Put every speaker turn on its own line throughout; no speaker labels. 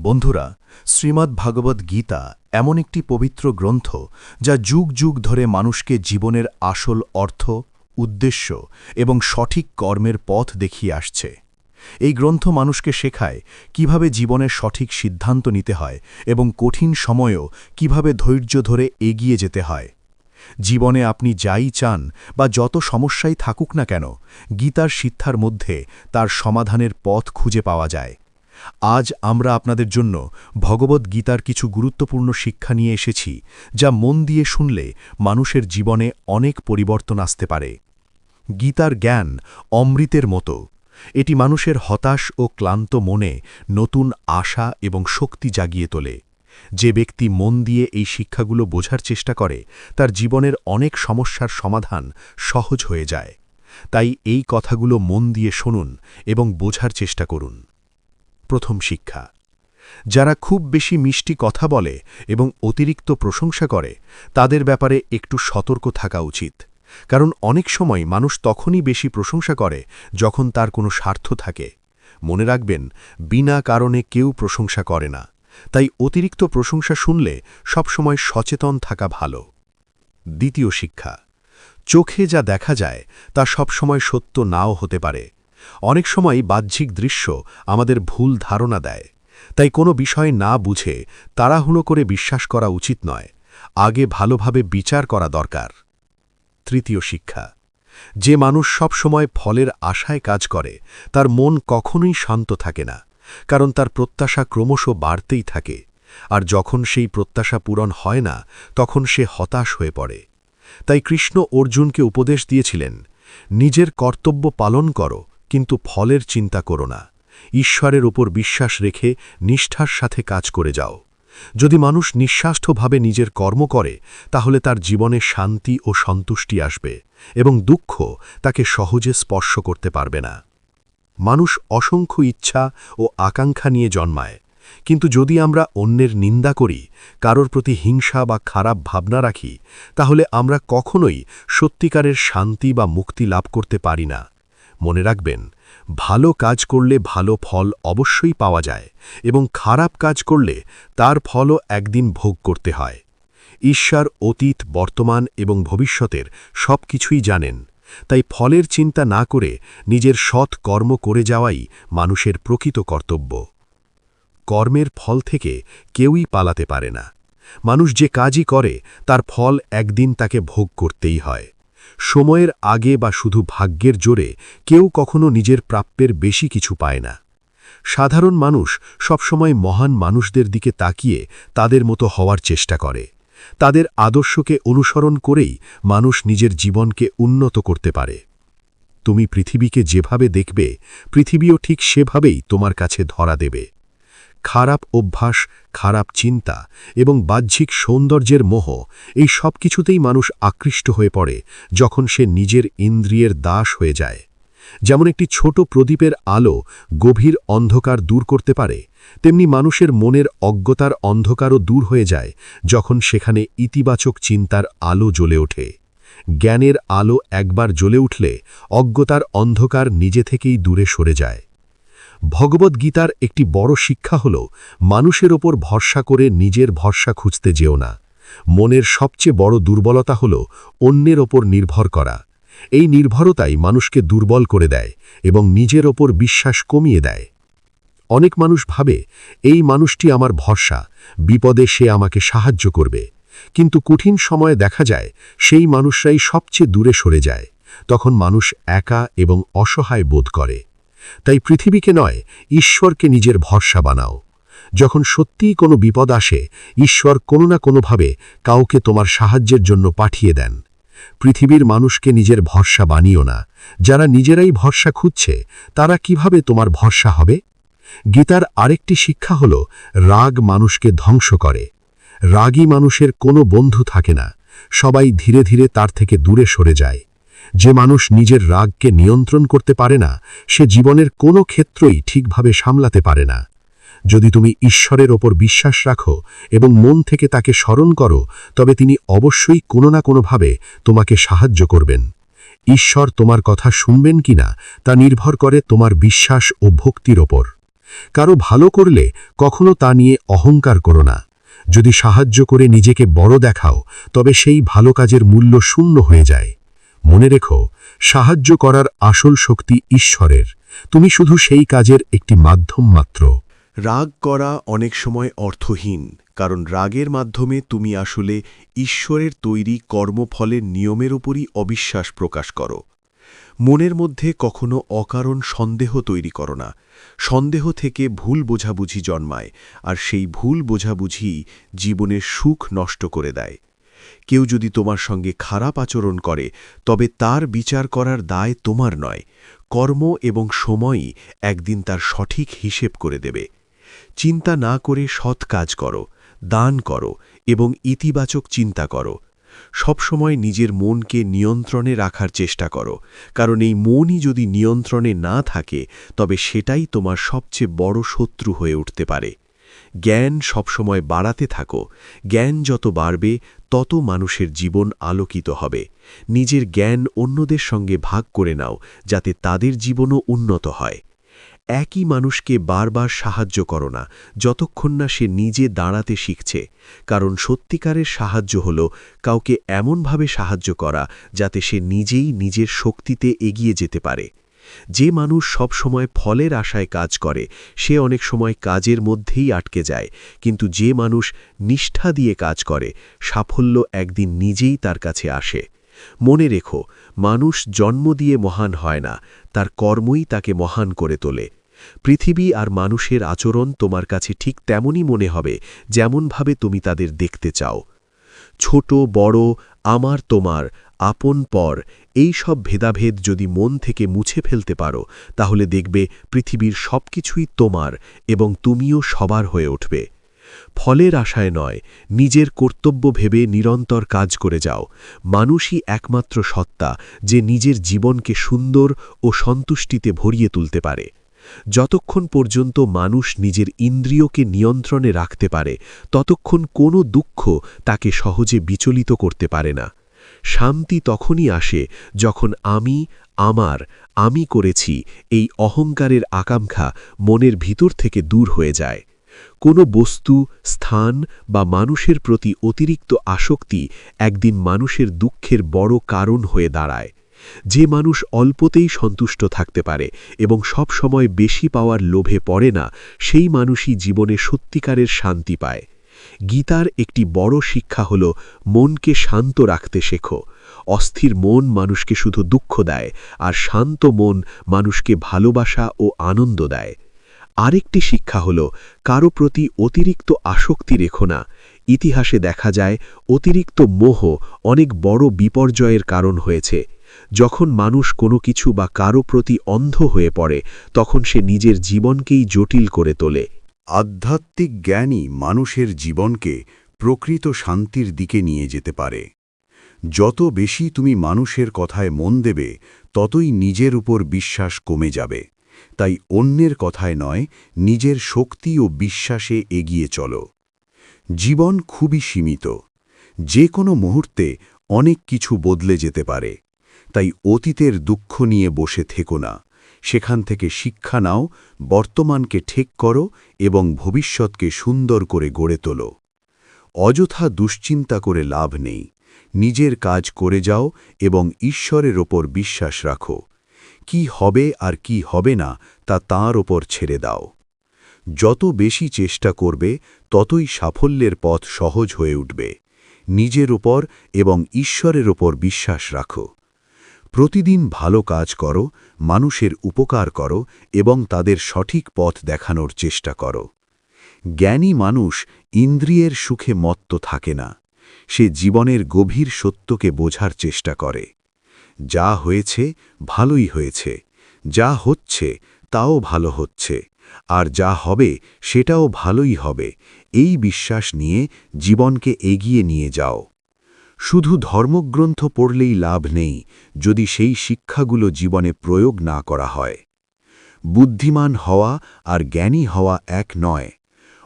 বন্ধুরা, শ্রীমদ্ ভাগবত গীতা এমন একটি পবিত্র গ্রন্থ যা যুগ যুগ ধরে মানুষকে জীবনের আসল অর্থ, উদ্দেশ্য এবং সঠিক কর্মের পথ দেখিয়ে আসছে। এই গ্রন্থ মানুষকে শেখায় কিভাবে জীবনের সঠিক সিদ্ধান্ত নিতে হয় এবং কঠিন সময়েও কিভাবে ধৈর্য ধরে এগিয়ে যেতে হয়। জীবনে আপনি যাই চান বা যত সমস্যাই থাকুক না কেন, গীতার শিক্ষার মধ্যে তার সমাধানের পথ খুঁজে পাওয়া যায়। আজ আমরা আপনাদের জন্য ভগবদ্ গীতার কিছু গুরুত্বপূর্ণ শিক্ষা নিয়ে এসেছি, যা মন দিয়ে শুনলে মানুষের জীবনে অনেক পরিবর্তন আসতে পারে। গীতার জ্ঞান অমৃতের মতো। এটি মানুষের হতাশ ও ক্লান্ত মনে নতুন আশা এবং শক্তি জাগিয়ে তোলে। যে ব্যক্তি মন দিয়ে এই শিক্ষাগুলো বোঝার চেষ্টা করে, তার জীবনের অনেক সমস্যার সমাধান সহজ হয়ে যায়। তাই এই কথাগুলো মন দিয়ে শুনুন এবং বোঝার চেষ্টা করুন। প্রথম শিক্ষা: যারা খুব বেশি মিষ্টি কথা বলে এবং অতিরিক্ত প্রশংসা করে, তাদের ব্যাপারে একটু সতর্ক থাকা উচিত। কারণ অনেক সময় মানুষ তখনই বেশি প্রশংসা করে যখন তার কোনো স্বার্থ থাকে। মনে রাখবেন, বিনা কারণে কেউ প্রশংসা করে না। তাই অতিরিক্ত প্রশংসা শুনলে সবসময় সচেতন থাকা ভালো। দ্বিতীয় শিক্ষা: চোখে যা দেখা যায় তা সবসময় সত্য নাও হতে পারে। অনেক সময় বাহ্যিক দৃশ্য আমাদের ভুল ধারণা দেয়। তাই কোনো বিষয় না বুঝে তাড়াহুড়ো করে বিশ্বাস করা উচিত নয়। আগে ভালোভাবে বিচার করা দরকার। তৃতীয় শিক্ষা: যে মানুষ সবসময় ফলের আশায় কাজ করে, তার মন কখনোই শান্ত থাকে না। কারণ তার প্রত্যাশা ক্রমশ বাড়তেই থাকে। আর যখন সেই প্রত্যাশা পূরণ হয় না, তখন সে হতাশ হয়ে পড়ে। তাই কৃষ্ণ অর্জুনকে উপদেশ দিয়েছিলেন, নিজের কর্তব্য পালন করো, কিন্তু ফলের চিন্তা করো না। ঈশ্বরের উপর বিশ্বাস রেখে নিষ্ঠার সাথে কাজ করে যাও। যদি মানুষ নিঃস্বার্থভাবে নিজের কর্ম করে, তাহলে তার জীবনে শান্তি ও সন্তুষ্টি আসবে এবং দুঃখ তাকে সহজে স্পর্শ করতে পারবে না। মানুষ অসংখ্য ইচ্ছা ও আকাঙ্ক্ষা নিয়ে জন্মায়, কিন্তু যদি আমরা অন্যের নিন্দা করি, কারোর প্রতি হিংসা বা খারাপ ভাবনা রাখি, তাহলে আমরা কখনোই সত্যিকারের শান্তি বা মুক্তি লাভ করতে পারি না। মনে রাখবেন, ভালো কাজ করলে ভালো ফল অবশ্যই পাওয়া যায় এবং খারাপ কাজ করলে তার ফলও একদিন ভোগ করতে হয়। ঈশ্বর অতীত, বর্তমান এবং ভবিষ্যতের সব কিছুই জানেন। তাই ফলের চিন্তা না করে নিজের সৎ কর্ম করে যাওয়াই মানুষের প্রকৃত কর্তব্য। কর্মের ফল থেকে কেউই পালাতে পারে না। মানুষ যে কাজই করে, তার ফল একদিন তাকে ভোগ করতেই হয়। সময়ের আগে বা শুধু ভাগ্যের জোরে কেউ কখনো নিজের প্রাপ্যের বেশি কিছু পায় না। সাধারণ মানুষ সবসময় মহান মানুষদের দিকে তাকিয়ে তাদের মতো হওয়ার চেষ্টা করে। তাদের আদর্শকে অনুসরণ করেই মানুষ নিজের জীবনকে উন্নত করতে পারে। তুমি পৃথিবীকে যেভাবে দেখবে, পৃথিবীও ঠিক সেভাবেই তোমার কাছে ধরা দেবে। খারাপ অভ্যাস, খারাপ চিন্তা এবং বাহ্যিক সৌন্দর্যের মোহ, এই সব কিছুতেই মানুষ আকৃষ্ট হয়ে পড়ে যখন সে নিজের ইন্দ্রিয়ের দাস হয়ে যায়। যেমন একটি ছোট প্রদীপের আলো গভীর অন্ধকার দূর করতে পারে, তেমনি মানুষের মনের অজ্ঞতার অন্ধকারও দূর হয়ে যায় যখন সেখানে ইতিবাচক চিন্তার আলো জ্বলে ওঠে। জ্ঞানের আলো একবার জ্বলে উঠলে অজ্ঞতার অন্ধকার নিজে থেকেই দূরে সরে যায়। ভগবদ্গীতার একটি বড় শিক্ষা হল, মানুষের ওপর ভরসা করে নিজের ভরসা খুঁজতে যেও না। মনের সবচেয়ে বড় দুর্বলতা হল অন্যের ওপর নির্ভর করা। এই নির্ভরতাই মানুষকে দুর্বল করে দেয় এবং নিজের ওপর বিশ্বাস কমিয়ে দেয়। অনেক মানুষ ভাবে, এই মানুষটি আমার ভরসা, বিপদে সে আমাকে সাহায্য করবে। কিন্তু কঠিন সময়ে দেখা যায় সেই মানুষরাই সবচেয়ে দূরে সরে যায়। তখন মানুষ একা এবং অসহায় বোধ করে। তাই পৃথিবীকে নয়, ঈশ্বরকে নিজের ভরসা বানাও। যখন সত্যিই কোনো বিপদ আসে, ঈশ্বর কোনো না কোনোভাবে কাউকে তোমার সাহায্যের জন্য পাঠিয়ে দেন। পৃথিবীর মানুষকে নিজের ভরসা বানিও না। যারা নিজেরাই ভরসা খুঁজছে, তারা কিভাবে তোমার ভরসা হবে? গীতার আরেকটি শিক্ষা হল, রাগ মানুষকে ধ্বংস করে। রাগী মানুষের কোনো বন্ধু থাকে না, সবাই ধীরে ধীরে তার থেকে দূরে সরে যায়। যে মানুষ নিজের রাগকে নিয়ন্ত্রণ করতে পারে না, সে জীবনের কোনো ক্ষেত্রই ঠিকভাবে সামলাতে পারে না। যদি তুমি ঈশ্বরের ওপর বিশ্বাস রাখো এবং মন থেকে তাকে স্মরণ করো, তবে তিনি অবশ্যই কোনো না কোনোভাবে তোমাকে সাহায্য করবেন। ঈশ্বর তোমার কথা শুনবেন কিনা তা নির্ভর করে তোমার বিশ্বাস ও ভক্তির ওপর।
কারো ভালো করলে কখনো তা নিয়ে অহংকার করো না। যদি সাহায্য করে নিজেকে বড় দেখাও, তবে সেই ভালো কাজের মূল্য শূন্য হয়ে যায়। মনে রেখো, সাহায্য করার আসল শক্তি ঈশ্বরের, তুমি শুধু সেই কাজের একটি মাধ্যম মাত্র।
রাগ করা অনেক সময় অর্থহীন, কারণ রাগের মাধ্যমে তুমি আসলে ঈশ্বরের তৈরি কর্মফলের নিয়মের উপরই অবিশ্বাস প্রকাশ করো। মনের মধ্যে কখনো অকারণ সন্দেহ তৈরি করো না। সন্দেহ থেকে ভুল বোঝাবুঝি জন্মায়, আর সেই ভুল বোঝাবুঝি জীবনের সুখ নষ্ট করে দেয়। কেউ যদি তোমার সঙ্গে খারাপ আচরণ করে, তবে তার বিচার করার দায় তোমার নয়। কর্ম এবং সময়ই একদিন তার সঠিক হিসেব করে দেবে। চিন্তা না করে সৎ কাজ করো, দান করো এবং ইতিবাচক চিন্তা করো। সবসময় নিজের মনকে নিয়ন্ত্রণে রাখার চেষ্টা করো, কারণ এই মনই যদি নিয়ন্ত্রণে না থাকে, তবে সেটাই তোমার সবচেয়ে বড় শত্রু হয়ে উঠতে পারে। জ্ঞান সবসময় বাড়াতে থাকো। জ্ঞান যত বাড়বে, তত মানুষের জীবন আলোকিত হবে। নিজের জ্ঞান অন্যদের সঙ্গে ভাগ করে নাও, যাতে তাদের জীবনও উন্নত হয়। একই মানুষকে বারবার সাহায্য করো না, যতক্ষণ না সে নিজে দাঁড়াতে শিখছে, কারণ সত্যিকারের সাহায্য হল কাউকে এমনভাবে সাহায্য করা যাতে সে নিজেই নিজের শক্তিতে এগিয়ে যেতে পারে। যে মানুষ সব সময় ফলের আশায় কাজ করে, সে অনেক সময় কাজের মধ্যেই আটকে যায়, কিন্তু যে মানুষ নিষ্ঠা দিয়ে কাজ করে, সাফল্য একদিন নিজেই তার কাছে আসে। মনে রেখো, মানুষ জন্ম দিয়ে মহান হয় না, তার কর্মই তাকে মহান করে তোলে। পৃথিবী আর মানুষের আচরণ তোমার কাছে ঠিক তেমনই মনে হবে, যেমনভাবে তুমি তাদের দেখতে চাও। ছোট বড়, আমার তোমার, আপন পর, এই সব ভেদাভেদ যদি মন থেকে মুছে ফেলতে পারো, তাহলে দেখবে পৃথিবীর সবকিছুই তোমার এবং তুমিও সবার হয়ে উঠবে। ফলের আশায় নয়, নিজের কর্তব্য ভেবে নিরন্তর কাজ করে যাও। মানুষই একমাত্র সত্তা যে নিজের জীবনকে সুন্দর ও সন্তুষ্টিতে ভরিয়ে তুলতে পারে। যতক্ষণ পর্যন্ত মানুষ নিজের ইন্দ্রিয়কে নিয়ন্ত্রণে রাখতে পারে, ততক্ষণ কোনো দুঃখ তাকে সহজে বিচলিত করতে পারে না। শান্তি তখনই আসে যখন আমি করেছি এই অহংকারের আকাঙ্ক্ষা মনের ভিতর থেকে দূর হয়ে যায়। কোনো বস্তু, স্থান বা মানুষের প্রতি অতিরিক্ত আসক্তি একদিন মানুষের দুঃখের বড় কারণ হয়ে দাঁড়ায়। যে মানুষ অল্পতেই সন্তুষ্ট থাকতে পারে এবং সব সময় বেশি পাওয়ার লোভে পড়ে না, সেই মানুষই জীবনে সত্যিকারের শান্তি পায়। গীতার একটি বড় শিক্ষা হল, মনকে শান্ত রাখতে শেখো। অস্থির মন মানুষকে শুধু দুঃখ দেয়, আর শান্ত মন মানুষকে ভালোবাসা ও আনন্দ দেয়। আরেকটি শিক্ষা হল, কারো প্রতি অতিরিক্ত আসক্তি রেখো না। ইতিহাসে দেখা যায়, অতিরিক্ত মোহ অনেক বড় বিপর্যয়ের কারণ হয়েছে। যখন মানুষ কোনো কিছু বা কারো প্রতি অন্ধ হয়ে পড়ে, তখন সে নিজের জীবনকেই জটিল করে তোলে।
আধ্যাত্মিক জ্ঞানই মানুষের জীবনকে প্রকৃত শান্তির দিকে নিয়ে যেতে পারে। যত বেশি তুমি মানুষের কথায় মন দেবে, ততই নিজের উপর বিশ্বাস কমে যাবে। তাই অন্যের কথায় নয়, নিজের শক্তি ও বিশ্বাসে এগিয়ে চলো। জীবন খুবই সীমিত। যে কোনো মুহূর্তে অনেক কিছু বদলে যেতে পারে। তাই অতীতের দুঃখ নিয়ে বসে থেকো না, সেখান থেকে শিক্ষা নাও, বর্তমানকে ঠিক করো এবং ভবিষ্যৎকে সুন্দর করে গড়ে তোলো। অযথা দুশ্চিন্তা করে লাভ নেই। নিজের কাজ করে যাও এবং ঈশ্বরের ওপর বিশ্বাস রাখো। কি হবে আর কি হবে না, তা তাঁর ওপর ছেড়ে দাও। যত বেশি চেষ্টা করবে, ততই সাফল্যের পথ সহজ হয়ে উঠবে। নিজের ওপর এবং ঈশ্বরের ওপর বিশ্বাস রাখো। প্রতিদিন ভালো কাজ করো, মানুষের উপকার করো এবং তাদের সঠিক পথ দেখানোর চেষ্টা করো। জ্ঞানী মানুষ ইন্দ্রিয়ের সুখে মত্ত থাকে না। সে জীবনের গভীর সত্যকে বোঝার চেষ্টা করে। যা হয়েছে ভালোই হয়েছে, যা হচ্ছে তাও ভালো হচ্ছে, আর যা হবে সেটাও ভালোই হবে, এই বিশ্বাস নিয়ে জীবনকে এগিয়ে নিয়ে যাও। শুধু ধর্মগ্রন্থ পড়লেই লাভ নেই, যদি সেই শিক্ষাগুলো জীবনে প্রয়োগ না করা হয়। বুদ্ধিমান হওয়া আর জ্ঞানী হওয়া এক নয়।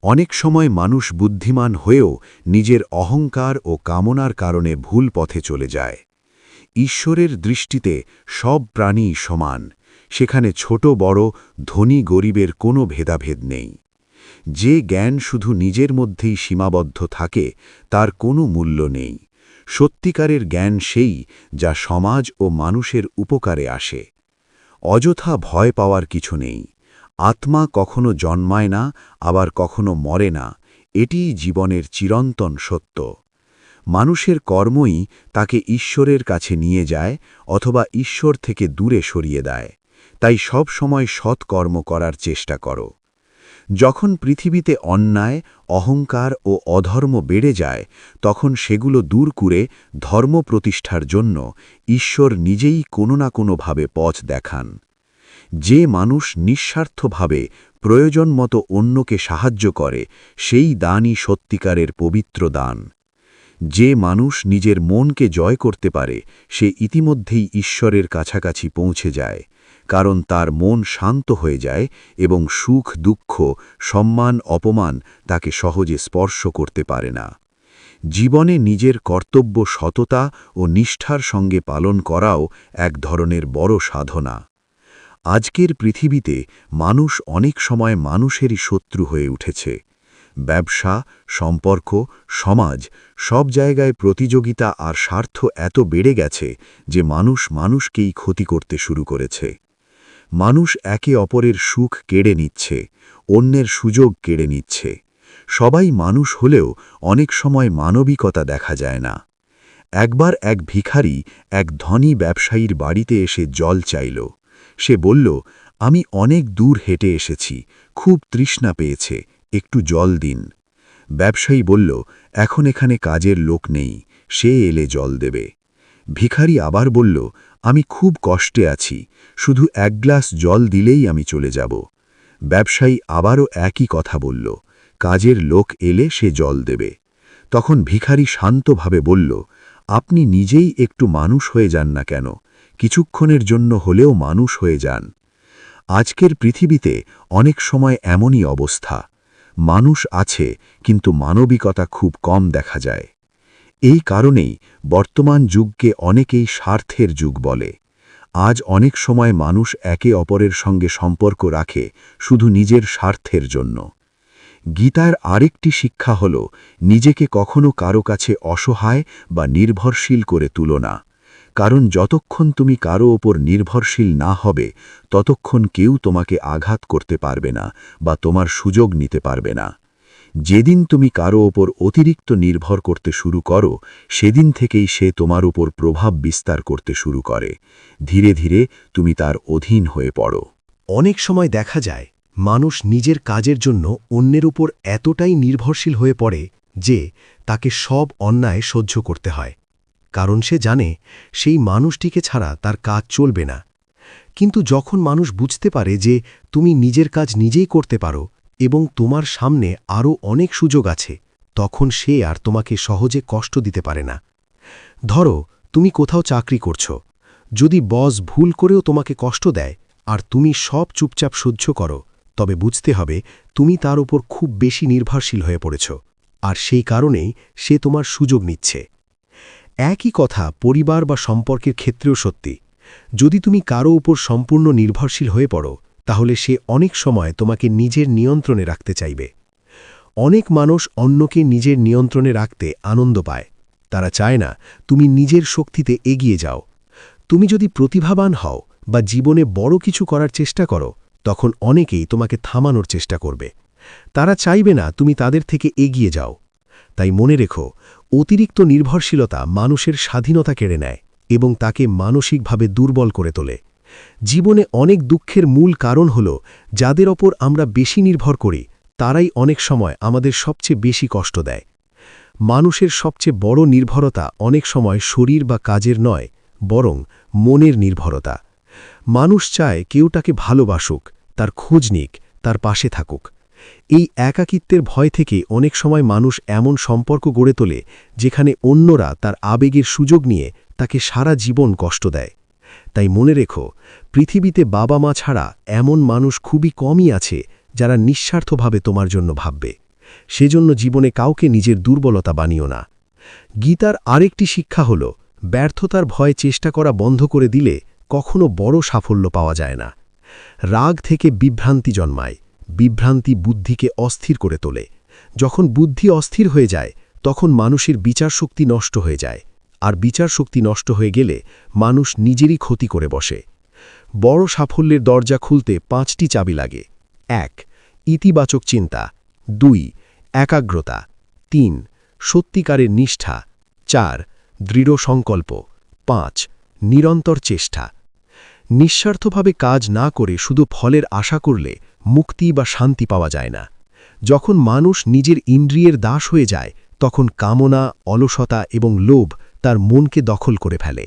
অনেক সময় মানুষ বুদ্ধিমান হয়েও নিজের অহংকার ও কামনার কারণে ভুল পথে চলে যায়। ঈশ্বরের দৃষ্টিতে সব প্রাণী সমান। সেখানে ছোট বড়, ধনী গরিবের কোনো ভেদাভেদ নেই। যে জ্ঞান শুধু নিজের মধ্যেই সীমাবদ্ধ থাকে তার কোনো মূল্য নেই। সত্যিকারের জ্ঞান সেই যা সমাজ ও মানুষের উপকারে আসে। অযথা ভয় পাওয়ার কিছু নেই। আত্মা কখনো জন্মায় না, আবার কখনো মরে না, এটিই জীবনের চিরন্তন সত্য। মানুষের কর্মই তাকে ঈশ্বরের কাছে নিয়ে যায় অথবা ঈশ্বর থেকে দূরে সরিয়ে দেয়। তাই সব সময় সৎ কর্ম করার চেষ্টা করো। যখন পৃথিবীতে অন্যায়, অহংকার ও অধর্ম বেড়ে যায়, তখন সেগুলো দূর করে ধর্ম প্রতিষ্ঠার জন্য ঈশ্বর নিজেই কোনো না কোনোভাবে পথ দেখান। যে মানুষ নিঃস্বার্থভাবে প্রয়োজন মতো অন্যকে সাহায্য করে, সেই দানই সত্যিকারের পবিত্র দান। যে মানুষ নিজের মনকে জয় করতে পারে, সে ইতিমধ্যেই ঈশ্বরের কাছাকাছি পৌঁছে যায়, কারণ তার মন শান্ত হয়ে যায় এবং সুখ দুঃখ, সম্মান অপমান তাকে সহজে স্পর্শ করতে পারে না। জীবনে নিজের কর্তব্য সততা ও নিষ্ঠার সঙ্গে পালন করাও এক ধরনের বড় সাধনা। আজকের পৃথিবীতে মানুষ অনেক সময় মানুষেরই শত্রু হয়ে উঠেছে। ব্যবসা, সম্পর্ক, সমাজ, সব জায়গায় প্রতিযোগিতা আর স্বার্থ এত বেড়ে গেছে যে মানুষ মানুষকেই ক্ষতি করতে শুরু করেছে। মানুষ একে অপরের সুখ কেড়ে নিচ্ছে, অন্যের সুযোগ কেড়ে নিচ্ছে। সবাই মানুষ হলেও অনেক সময় মানবিকতা দেখা যায় না। একবার এক ভিখারি এক ধনী ব্যবসায়ীর বাড়িতে এসে জল চাইল। সে বলল, আমি অনেক দূর হেঁটে এসেছি, খুব তৃষ্ণা পেয়েছে, একটু জল দিন। ব্যবসায়ী বলল, এখন এখানে কাজের লোক নেই, সে এলে জল দেবে। ভিখারি আবার বলল, আমি খুব কষ্টে আছি, শুধু এক গ্লাস জল দিলেই আমি চলে যাব। ব্যবসায়ী আবারও একই কথা বলল, কাজের লোক এলে সে জল দেবে। তখন ভিখারি শান্তভাবে বলল, আপনি নিজেই একটু মানুষ হয়ে যান না কেন, কিছুক্ষণের জন্য হলেও মানুষ হয়ে যান। আজকের পৃথিবীতে অনেক সময় এমনই অবস্থা। মানুষ আছে, কিন্তু মানবিকতা খুব কম দেখা যায়। এই কারণেই বর্তমান যুগকে অনেকেই স্বার্থের যুগ বলে। আজ অনেক সময় মানুষ একে অপরের সঙ্গে সম্পর্ক রাখে শুধু নিজের স্বার্থের জন্য। গীতার আরেকটি শিক্ষা হল, নিজেকে কখনো কারো কাছে অসহায় বা নির্ভরশীল করে তুলো না। কারণ যতক্ষণ তুমি কারো ওপর নির্ভরশীল না হবে, ততক্ষণ কেউ তোমাকে আঘাত করতে পারবে না বা তোমার সুযোগ নিতে পারবে না। যেদিন তুমি কারো ওপর অতিরিক্ত নির্ভর করতে শুরু করো, সেদিন থেকেই সে তোমার উপর প্রভাব বিস্তার করতে শুরু করে। ধীরে ধীরে তুমি তার অধীন হয়ে পড়ো।
অনেক সময় দেখা যায় মানুষ নিজের কাজের জন্য অন্যের উপর এতটাই নির্ভরশীল হয়ে পড়ে যে তাকে সব অন্যায় সহ্য করতে হয়, কারণ সে জানে সেই মানুষটিকে ছাড়া তার কাজ চলবে না। কিন্তু যখন মানুষ বুঝতে পারে যে তুমি নিজের কাজ নিজেই করতে পারো এবং তোমার সামনে আরও অনেক সুযোগ আছে, তখন সে আর তোমাকে সহজে কষ্ট দিতে পারে না। ধরো, তুমি কোথাও চাকরি করছো। যদি বস ভুল করেও তোমাকে কষ্ট দেয় আর তুমি সব চুপচাপ সহ্য করো, তবে বুঝতে হবে তুমি তার উপর খুব বেশি নির্ভরশীল হয়ে পড়েছ, আর সেই কারণেই সে তোমার সুযোগ নিচ্ছে। একই কথা পরিবার বা সম্পর্কের ক্ষেত্রেও সত্যি। যদি তুমি কারো উপর সম্পূর্ণ নির্ভরশীল হয়ে পড়ো, তাহলে সে অনেক সময় তোমাকে নিজের নিয়ন্ত্রণে রাখতে চাইবে। অনেক মানুষ অন্যকে নিজের নিয়ন্ত্রণে রাখতে আনন্দ পায়। তারা চায় না তুমি নিজের শক্তিতে এগিয়ে যাও। তুমি যদি প্রতিভাবান হও বা জীবনে বড় কিছু করার চেষ্টা করো, তখন অনেকেই তোমাকে থামানোর চেষ্টা করবে। তারা চাইবে না তুমি তাদের থেকে এগিয়ে যাও। তাই মনে রেখো, অতিরিক্ত নির্ভরশীলতা মানুষের স্বাধীনতা কেড়ে নেয় এবং তাকে মানসিকভাবে দুর্বল করে তোলে। জীবনে অনেক দুঃখের মূল কারণ হল, যাদের ওপর আমরা বেশি নির্ভর করি তারাই অনেক সময় আমাদের সবচেয়ে বেশি কষ্ট দেয়। মানুষের সবচেয়ে বড় নির্ভরতা অনেক সময় শরীর বা কাজের নয়, বরং মনের নির্ভরতা। মানুষ চায় কেউ তাকে ভালোবাসুক, তার খোঁজ নিক, তার পাশে থাকুক। এই একাকিত্বের ভয় থেকে অনেক সময় মানুষ এমন সম্পর্ক গড়ে তোলে যেখানে অন্যরা তার আবেগের সুযোগ নিয়ে তাকে সারা জীবন কষ্ট দেয়। তাই মনে রেখো, পৃথিবীতে বাবা মা ছাড়া এমন মানুষ খুবই কমই আছে যারা নিঃস্বার্থভাবে তোমার জন্য ভাববে। সেজন্য জীবনে কাউকে নিজের দুর্বলতা বানিও না। গীতার আরেকটি শিক্ষা হল, ব্যর্থতার ভয় চেষ্টা করা বন্ধ করে দিলে কখনো বড় সাফল্য পাওয়া যায় না।
রাগ থেকে বিভ্রান্তি জন্মায়, বিভ্রান্তি বুদ্ধিকে অস্থির করে তোলে। যখন বুদ্ধি অস্থির হয়ে যায় তখন মানুষের বিচারশক্তি নষ্ট হয়ে যায়, আর বিচারশক্তি নষ্ট হয়ে গেলে মানুষ নিজেরই ক্ষতি করে বসে। বড় সাফল্যের দরজা খুলতে 5টি চাবি লাগে। 1. ইতিবাচক চিন্তা। 2. একাগ্রতা। 3. সত্যিকারের নিষ্ঠা। 4. দৃঢ় সংকল্প। 5. নিরন্তর চেষ্টা। নিঃস্বার্থভাবে কাজ না করে শুধু ফলের আশা করলে মুক্তি বা শান্তি পাওয়া যায় না। যখন মানুষ নিজের ইন্দ্রিয়ের দাস হয়ে যায় তখন কামনা, অলসতা এবং লোভ তার মনকে দখল করে ফেলে।